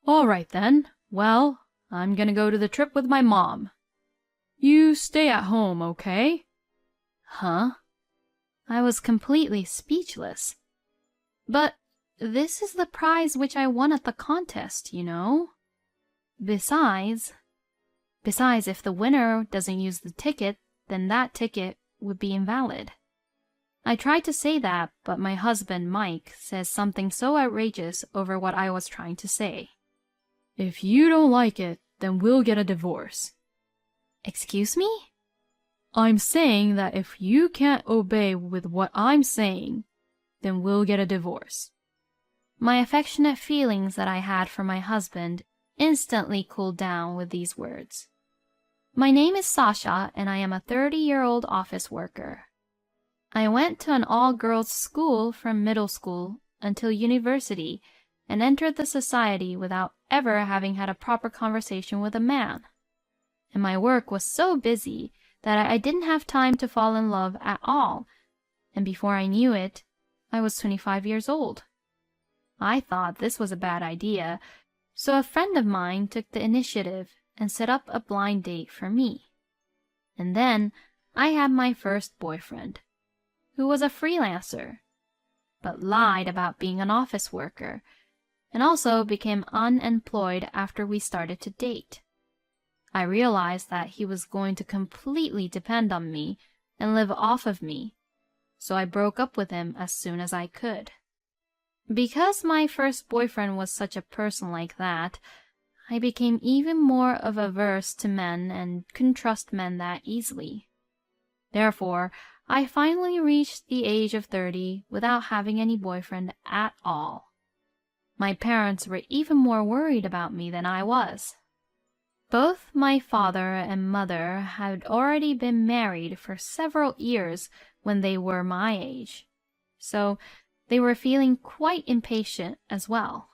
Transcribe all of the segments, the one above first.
All right then. Well, I'm gonna go to the trip with my mom. You stay at home, okay? Huh? I was completely speechless. But this is the prize which I won at the contest, you know. Besides, if the winner doesn't use the ticket, then that ticket would be invalid. I tried to say that, but my husband, Mike, says something so outrageous over what I was trying to say. If you don't like it, then we'll get a divorce. Excuse me? I'm saying that if you can't obey with what I'm saying, then we'll get a divorce. My affectionate feelings that I had for my husband instantly cooled down with these words. My name is Sasha, and I am a 30-year-old office worker. I went to an all-girls school from middle school until university and entered the society without ever having had a proper conversation with a man. And my work was so busy that I didn't have time to fall in love at all, and before I knew it, I was 25 years old. I thought this was a bad idea, so a friend of mine took the initiative and set up a blind date for me. And then I had my first boyfriend, who was a freelancer, but lied about being an office worker, and also became unemployed after we started to date. I realized that he was going to completely depend on me and live off of me, so I broke up with him as soon as I could. Because my first boyfriend was such a person like that, I became even more averse to men and couldn't trust men that easily. Therefore, I finally reached the age of 30 without having any boyfriend at all. My parents were even more worried about me than I was. Both my father and mother had already been married for several years when they were my age, so they were feeling quite impatient as well.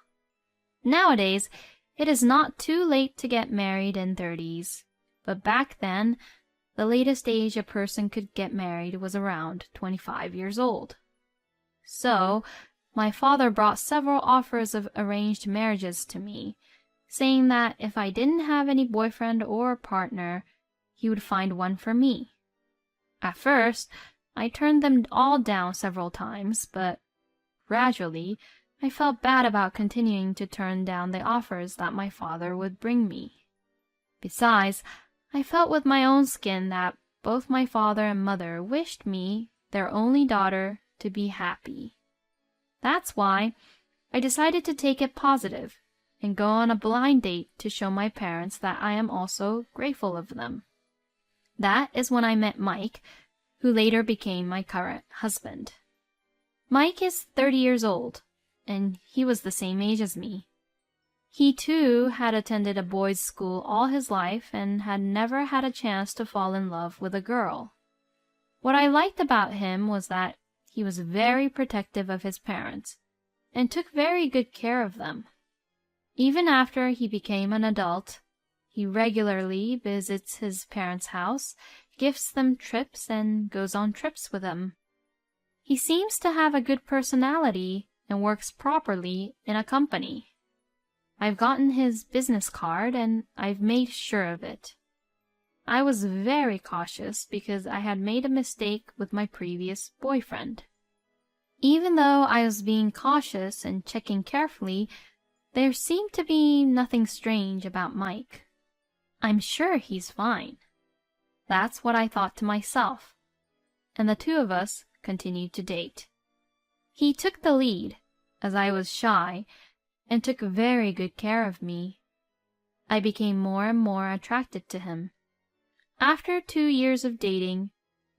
Nowadays, it is not too late to get married in 30s, but back then, the latest age a person could get married was around 25 years old. So, my father brought several offers of arranged marriages to me, saying that if I didn't have any boyfriend or partner, he would find one for me. At first, I turned them all down several times, but gradually, I felt bad about continuing to turn down the offers that my father would bring me. Besides, I felt with my own skin that both my father and mother wished me, their only daughter, to be happy. That's why I decided to take it positive and go on a blind date to show my parents that I am also grateful of them. That is when I met Mike, who later became my current husband. Mike is 30 years old, and he was the same age as me. He too had attended a boys' school all his life and had never had a chance to fall in love with a girl. What I liked about him was that he was very protective of his parents and took very good care of them. Even after he became an adult, he regularly visits his parents' house, gifts them trips, and goes on trips with them. He seems to have a good personality and works properly in a company. I've gotten his business card and I've made sure of it. I was very cautious because I had made a mistake with my previous boyfriend. Even though I was being cautious and checking carefully, there seemed to be nothing strange about Mike. I'm sure he's fine. That's what I thought to myself, and the two of us continued to date. He took the lead, as I was shy, and took very good care of me. I became more and more attracted to him. After 2 years of dating,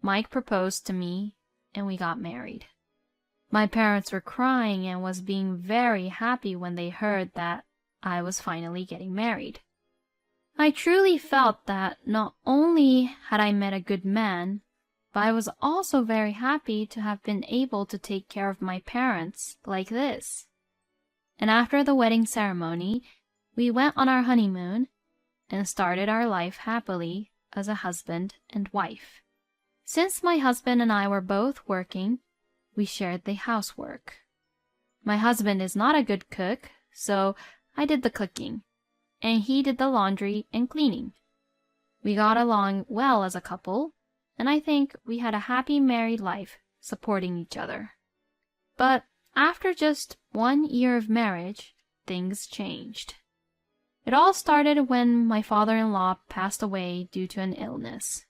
Mike proposed to me, and we got married. My parents were crying and was being very happy when they heard that I was finally getting married. I truly felt that not only had I met a good man, but I was also very happy to have been able to take care of my parents like this. And after the wedding ceremony, we went on our honeymoon and started our life happily as a husband and wife. Since my husband and I were both working, we shared the housework. My husband is not a good cook, so I did the cooking, and he did the laundry and cleaning. We got along well as a couple, and I think we had a happy married life supporting each other. But after just 1 year of marriage, things changed. It all started when my father-in-law passed away due to an illness.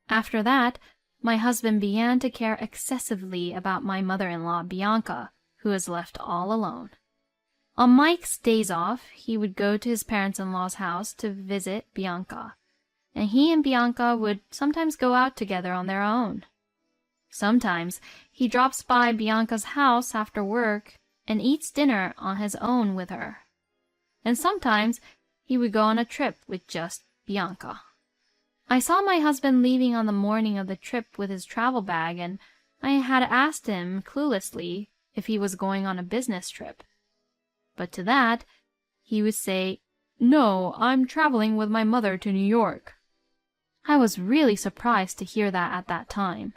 After that, my husband began to care excessively about my mother-in-law, Bianca, who was left all alone. On Mike's days off, he would go to his parents-in-law's house to visit Bianca, and he and Bianca would sometimes go out together on their own. Sometimes he drops by Bianca's house after work and eats dinner on his own with her. And sometimes he would go on a trip with just Bianca. I saw my husband leaving on the morning of the trip with his travel bag, and I had asked him cluelessly if he was going on a business trip. But to that, he would say, "No, I'm traveling with my mother to New York." I was really surprised to hear that at that time.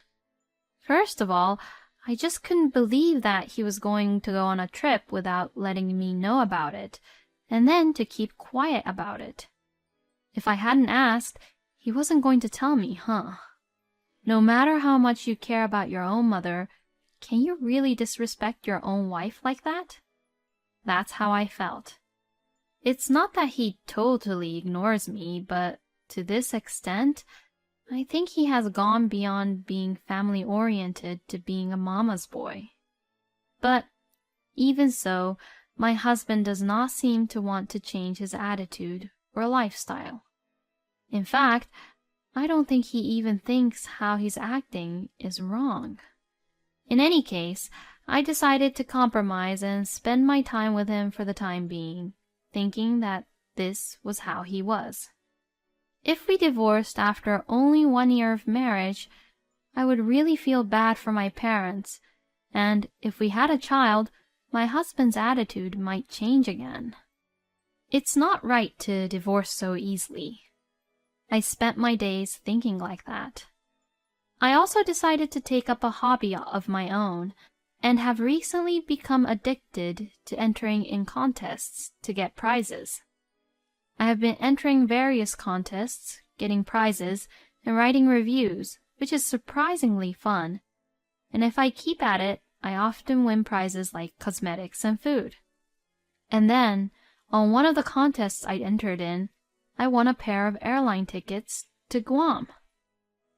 First of all, I just couldn't believe that he was going to go on a trip without letting me know about it, and then to keep quiet about it. If I hadn't asked, he wasn't going to tell me, huh? No matter how much you care about your own mother, can you really disrespect your own wife like that? That's how I felt. It's not that he totally ignores me, but to this extent, I think he has gone beyond being family-oriented to being a mama's boy. But even so, my husband does not seem to want to change his attitude or lifestyle. In fact, I don't think he even thinks how he's acting is wrong. In any case, I decided to compromise and spend my time with him for the time being, thinking that this was how he was. If we divorced after only 1 year of marriage, I would really feel bad for my parents, and if we had a child, my husband's attitude might change again. It's not right to divorce so easily. I spent my days thinking like that. I also decided to take up a hobby of my own, and have recently become addicted to entering in contests to get prizes. I have been entering various contests, getting prizes, and writing reviews, which is surprisingly fun. And if I keep at it, I often win prizes like cosmetics and food. And then, on one of the contests I entered in, I won a pair of airline tickets to Guam.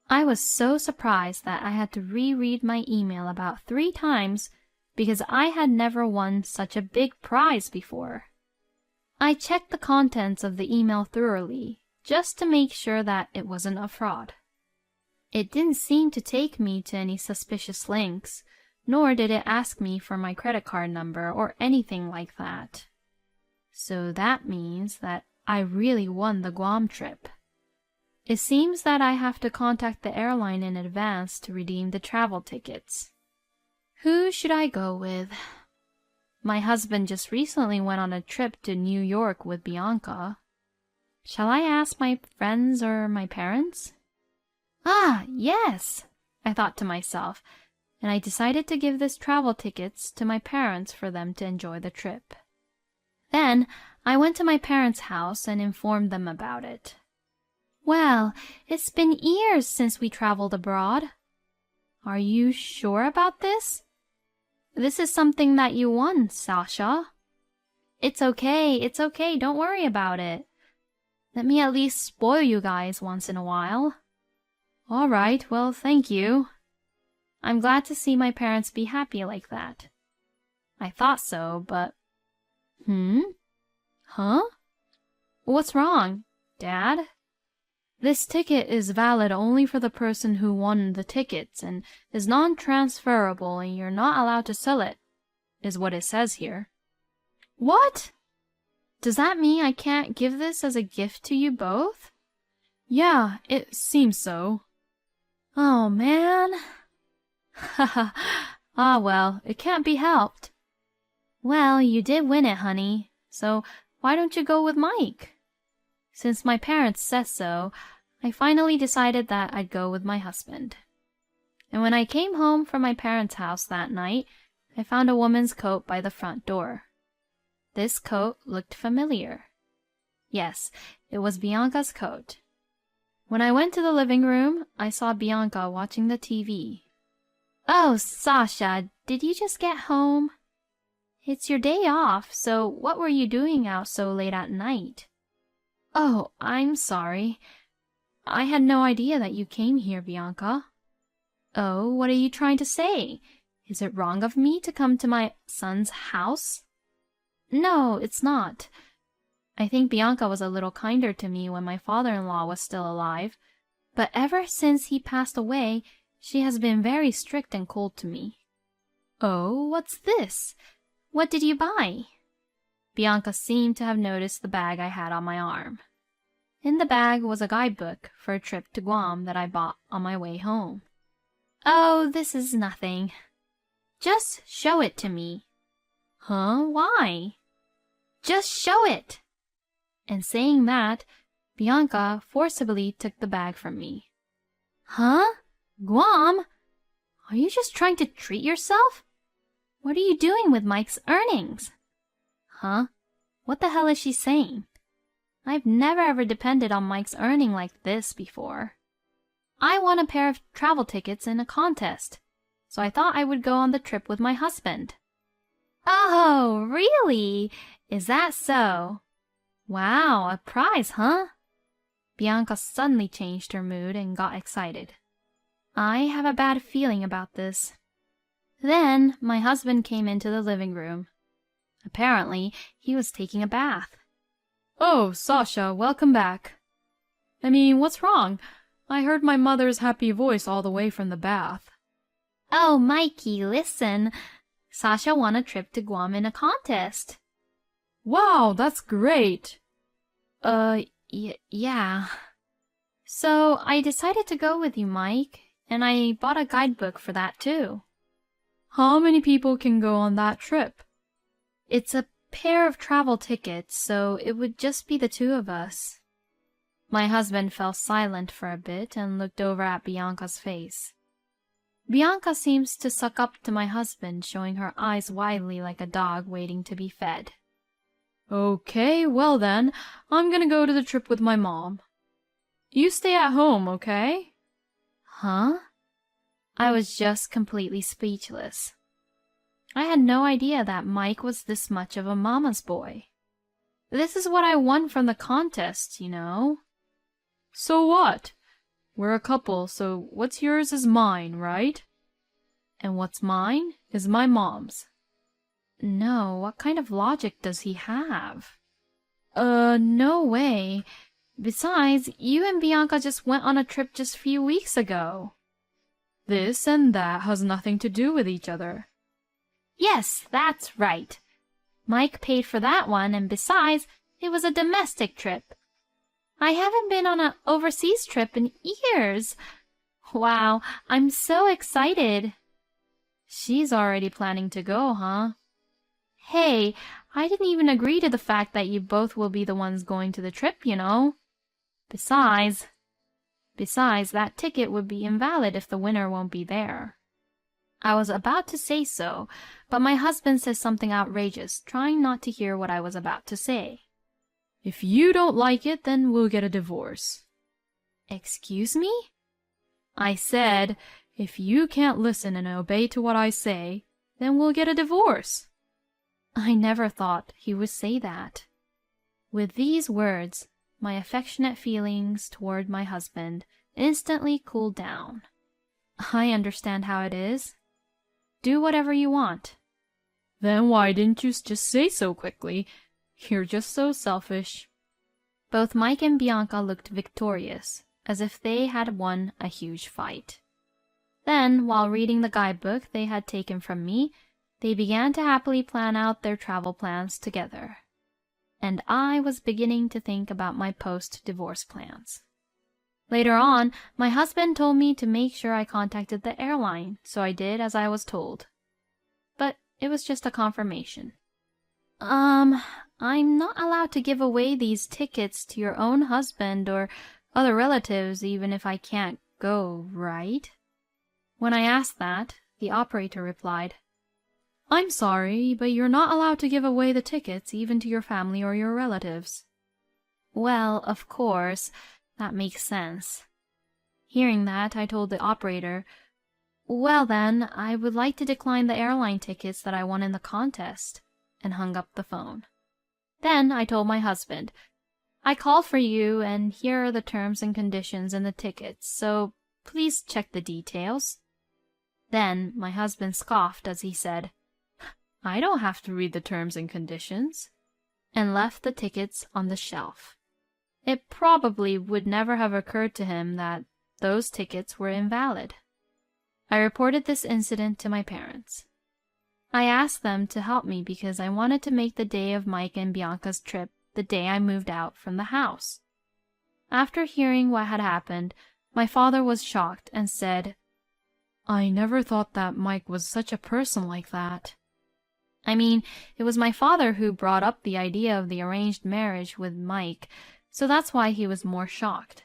I was so surprised that I had to reread my email about 3 times because I had never won such a big prize before. I checked the contents of the email thoroughly, just to make sure that it wasn't a fraud. It didn't seem to take me to any suspicious links, nor did it ask me for my credit card number or anything like that. So that means that I really won the Guam trip. It seems that I have to contact the airline in advance to redeem the travel tickets. Who should I go with? My husband just recently went on a trip to New York with Bianca. Shall I ask my friends or my parents? Ah, yes, I thought to myself, and I decided to give this travel tickets to my parents for them to enjoy the trip. Then I went to my parents' house and informed them about it. Well, it's been years since we traveled abroad. Are you sure about this? This is something that you won, Sasha. It's okay, don't worry about it. Let me at least spoil you guys once in a while. All right, well, thank you. I'm glad to see my parents be happy like that. I thought so, but... Huh? What's wrong, Dad? This ticket is valid only for the person who won the tickets and is non-transferable, and you're not allowed to sell it, is what it says here. What? Does that mean I can't give this as a gift to you both? Yeah, it seems so. Oh, man. Haha. Ah, well, it can't be helped. Well, you did win it, honey, so why don't you go with Mike? Since my parents said so, I finally decided that I'd go with my husband. And when I came home from my parents' house that night, I found a woman's coat by the front door. This coat looked familiar. Yes, it was Bianca's coat. When I went to the living room, I saw Bianca watching the TV. "Oh, Sasha, did you just get home? It's your day off, so what were you doing out so late at night?" "Oh, I'm sorry. I had no idea that you came here, Bianca." "Oh, what are you trying to say? Is it wrong of me to come to my son's house?" "No, it's not. I think Bianca was a little kinder to me when my father-in-law was still alive, but ever since he passed away, she has been very strict and cold to me." "Oh, what's this? What did you buy?" Bianca seemed to have noticed the bag I had on my arm. In the bag was a guidebook for a trip to Guam that I bought on my way home. "Oh, this is nothing. Just show it to me." "Huh? Why?" "Just show it." And saying that, Bianca forcibly took the bag from me. "Huh? Guam? Are you just trying to treat yourself? What are you doing with Mike's earnings?" "Huh? What the hell is she saying? I've never ever depended on Mike's earning like this before. I won a pair of travel tickets in a contest, so I thought I would go on the trip with my husband." "Oh, really? Is that so? Wow, a prize, huh?" Bianca suddenly changed her mood and got excited. I have a bad feeling about this. Then my husband came into the living room. Apparently, he was taking a bath. "Oh, Sasha, welcome back. I mean, what's wrong? I heard my mother's happy voice all the way from the bath." "Oh, Mikey, listen. Sasha won a trip to Guam in a contest." "Wow, that's great." Yeah. So I decided to go with you, Mike, and I bought a guidebook for that too." "How many people can go on that trip?" "It's a pair of travel tickets, so it would just be the two of us." My husband fell silent for a bit and looked over at Bianca's face. Bianca seems to suck up to my husband, showing her eyes widely like a dog waiting to be fed. "Okay, well then, I'm gonna go to the trip with my mom. You stay at home, okay?" Huh? I was just completely speechless. I had no idea that Mike was this much of a mama's boy. This is what I won from the contest, you know. "So what? We're a couple, so what's yours is mine, right? And what's mine is my mom's." No, what kind of logic does he have? No way. Besides, you and Bianca just went on a trip just a few weeks ago." "This and that has nothing to do with each other." "Yes, that's right. Mike paid for that one, and besides, it was a domestic trip. I haven't been on an overseas trip in years. Wow, I'm so excited." "She's already planning to go, huh?" "Hey, I didn't even agree to the fact that you both will be the ones going to the trip, you know. Besides, that ticket would be invalid if the winner won't be there." I was about to say so, but my husband said something outrageous, trying not to hear what I was about to say. "If you don't like it, then we'll get a divorce." "Excuse me?" "I said, if you can't listen and obey to what I say, then we'll get a divorce." I never thought he would say that. With these words, my affectionate feelings toward my husband instantly cooled down. I understand how it is. Do whatever you want. "Then why didn't you just say so quickly? You're just so selfish." Both Mike and Bianca looked victorious, as if they had won a huge fight. Then, while reading the guidebook they had taken from me, they began to happily plan out their travel plans together. And I was beginning to think about my post-divorce plans. Later on, my husband told me to make sure I contacted the airline, so I did as I was told. But it was just a confirmation. I'm not allowed to give away these tickets to your own husband or other relatives even if I can't go, right?" When I asked that, the operator replied, I'm sorry, but you're not allowed to give away the tickets even to your family or your relatives. Well, of course, that makes sense. Hearing that, I told the operator, "Well then, I would like to decline the airline tickets that I won in the contest," and hung up the phone. Then I told my husband, "I called for you, and here are the terms and conditions and the tickets, so please check the details." Then my husband scoffed as he said, I don't have to read the terms and conditions, and left the tickets on the shelf. It probably would never have occurred to him that those tickets were invalid. I reported this incident to my parents. I asked them to help me because I wanted to make the day of Mike and Bianca's trip the day I moved out from the house. After hearing what had happened, my father was shocked and said, I never thought that Mike was such a person like that. I mean, it was my father who brought up the idea of the arranged marriage with Mike, so that's why he was more shocked.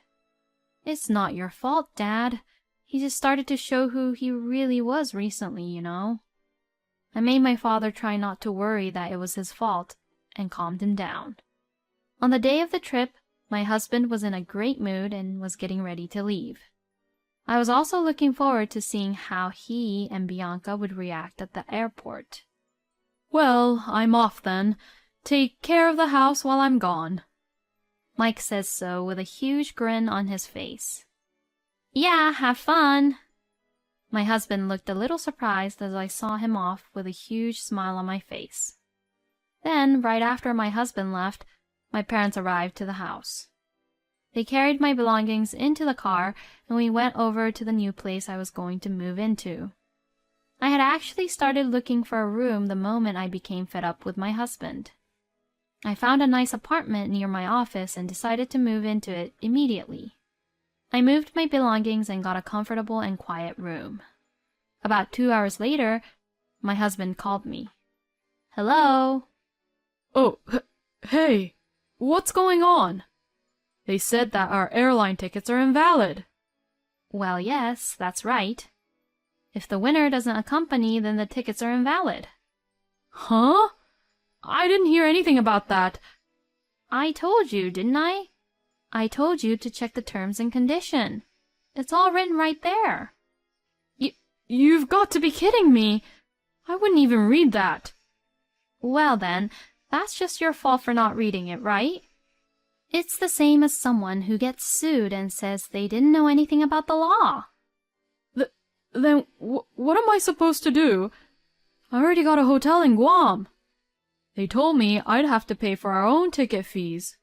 It's not your fault, Dad. He just started to show who he really was recently, you know. I made my father try not to worry that it was his fault and calmed him down. On the day of the trip, my husband was in a great mood and was getting ready to leave. I was also looking forward to seeing how he and Bianca would react at the airport. Well, I'm off then. Take care of the house while I'm gone. Mike says so with a huge grin on his face. Yeah, have fun. My husband looked a little surprised as I saw him off with a huge smile on my face. Then, right after my husband left, my parents arrived to the house. They carried my belongings into the car, and we went over to the new place I was going to move into. I had actually started looking for a room the moment I became fed up with my husband. I found a nice apartment near my office and decided to move into it immediately. I moved my belongings and got a comfortable and quiet room. About 2 hours later, my husband called me. Hello? Oh, hey, what's going on? They said that our airline tickets are invalid. Well, yes, that's right. If the winner doesn't accompany, then the tickets are invalid. Huh? I didn't hear anything about that. I told you, didn't I? I told you to check the terms and condition. It's all written right there. You've got to be kidding me. I wouldn't even read that. Well then, that's just your fault for not reading it, right? It's the same as someone who gets sued and says they didn't know anything about the law. Then what am I supposed to do? I already got a hotel in Guam. They told me I'd have to pay for our own ticket fees.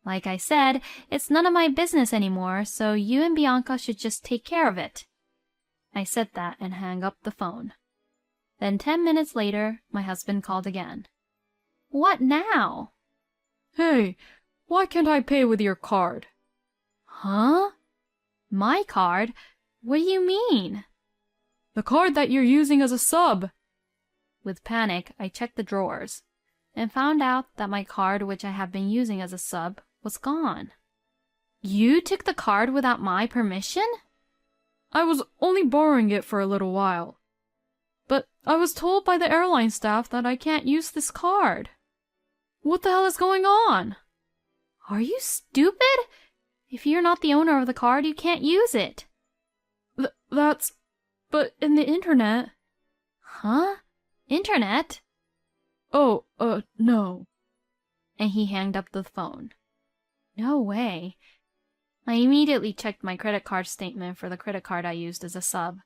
Like I said, it's none of my business anymore, so you and Bianca should just take care of it. I said that and hung up the phone. Then 10 minutes later, my husband called again. What now? Hey, why can't I pay with your card? Huh? My card? What do you mean? The card that you're using as a sub. With panic, I checked the drawers and found out that my card, which I have been using as a sub, was gone. You took the card without my permission? I was only borrowing it for a little while. But I was told by the airline staff that I can't use this card. What the hell is going on? Are you stupid? If you're not the owner of the card, you can't use it. But in the internet... Huh? Internet? Oh, no. And he hanged up the phone. No way. I immediately checked my credit card statement for the credit card I used as a sub.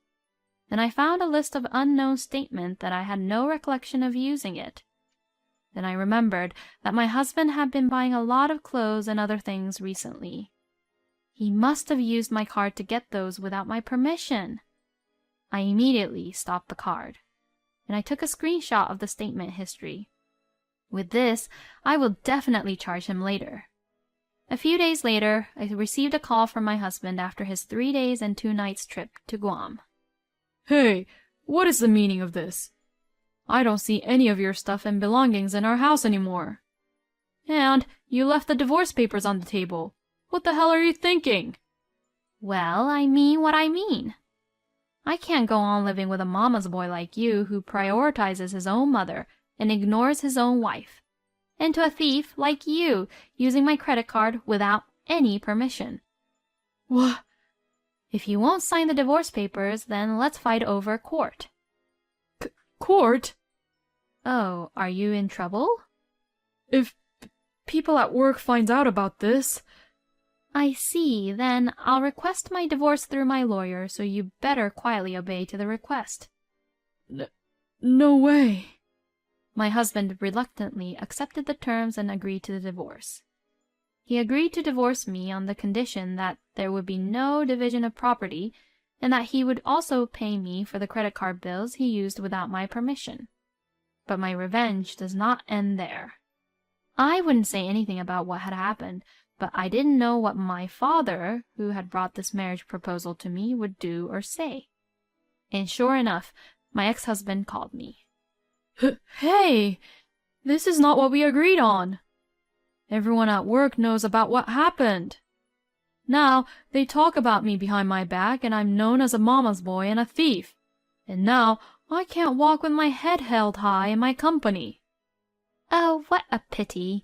Then I found a list of unknown statement that I had no recollection of using it. Then I remembered that my husband had been buying a lot of clothes and other things recently. He must have used my card to get those without my permission. I immediately stopped the card, and I took a screenshot of the statement history. With this, I will definitely charge him later. A few days later, I received a call from my husband after his 3 days and 2 nights trip to Guam. Hey, what is the meaning of this? I don't see any of your stuff and belongings in our house anymore. And you left the divorce papers on the table. What the hell are you thinking? Well, I mean what I mean. I can't go on living with a mama's boy like you who prioritizes his own mother and ignores his own wife. And to a thief like you using my credit card without any permission. What? If you won't sign the divorce papers, then let's fight over court. Court? Oh, are you in trouble? If people at work find out about this... I see. Then I'll request my divorce through my lawyer, so you better quietly obey to the request. No way. My husband reluctantly accepted the terms and agreed to the divorce. He agreed to divorce me on the condition that there would be no division of property and that he would also pay me for the credit card bills he used without my permission. But my revenge does not end there. I wouldn't say anything about what had happened, but I didn't know what my father, who had brought this marriage proposal to me, would do or say. And sure enough, my ex-husband called me. Hey, this is not what we agreed on. Everyone at work knows about what happened. Now they talk about me behind my back and I'm known as a mama's boy and a thief. And now I can't walk with my head held high in my company. Oh, what a pity.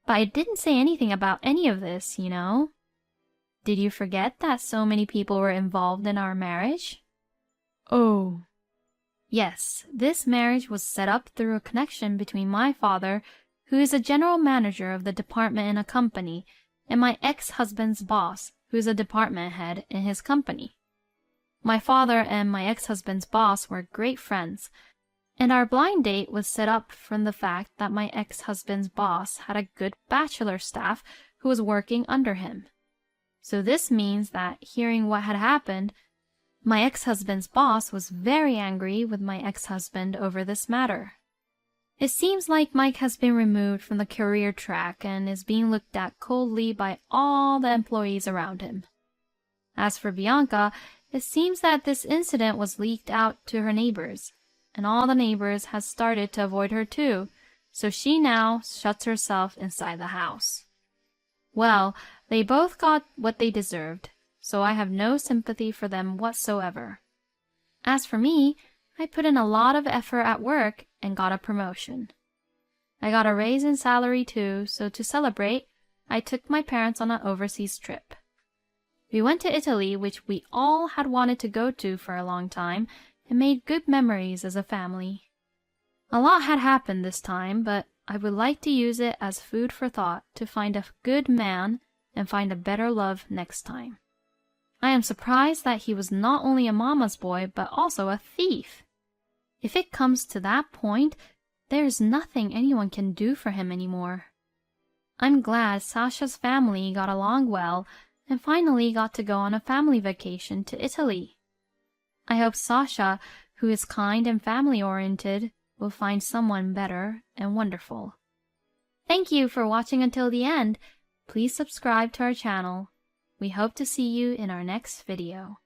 But I didn't say anything about any of this, you know. Did you forget that so many people were involved in our marriage? Oh. Yes, this marriage was set up through a connection between my father, who is a general manager of the department in a company, and my ex-husband's boss, who is a department head in his company. My father and my ex-husband's boss were great friends, and our blind date was set up from the fact that my ex-husband's boss had a good bachelor staff who was working under him. So this means that, hearing what had happened, my ex-husband's boss was very angry with my ex-husband over this matter. It seems like Mike has been removed from the career track and is being looked at coldly by all the employees around him. As for Bianca, it seems that this incident was leaked out to her neighbors, and all the neighbors has started to avoid her too, so she now shuts herself inside the house. Well, they both got what they deserved, so I have no sympathy for them whatsoever. As for me, I put in a lot of effort at work and got a promotion. I got a raise in salary too, so to celebrate, I took my parents on an overseas trip. We went to Italy, which we all had wanted to go to for a long time, and made good memories as a family. A lot had happened this time, but I would like to use it as food for thought to find a good man and find a better love next time. I am surprised that he was not only a mama's boy, but also a thief. If it comes to that point, there is nothing anyone can do for him anymore. I'm glad Sasha's family got along well and finally got to go on a family vacation to Italy. I hope Sasha, who is kind and family-oriented, will find someone better and wonderful. Thank you for watching until the end. Please subscribe to our channel. We hope to see you in our next video.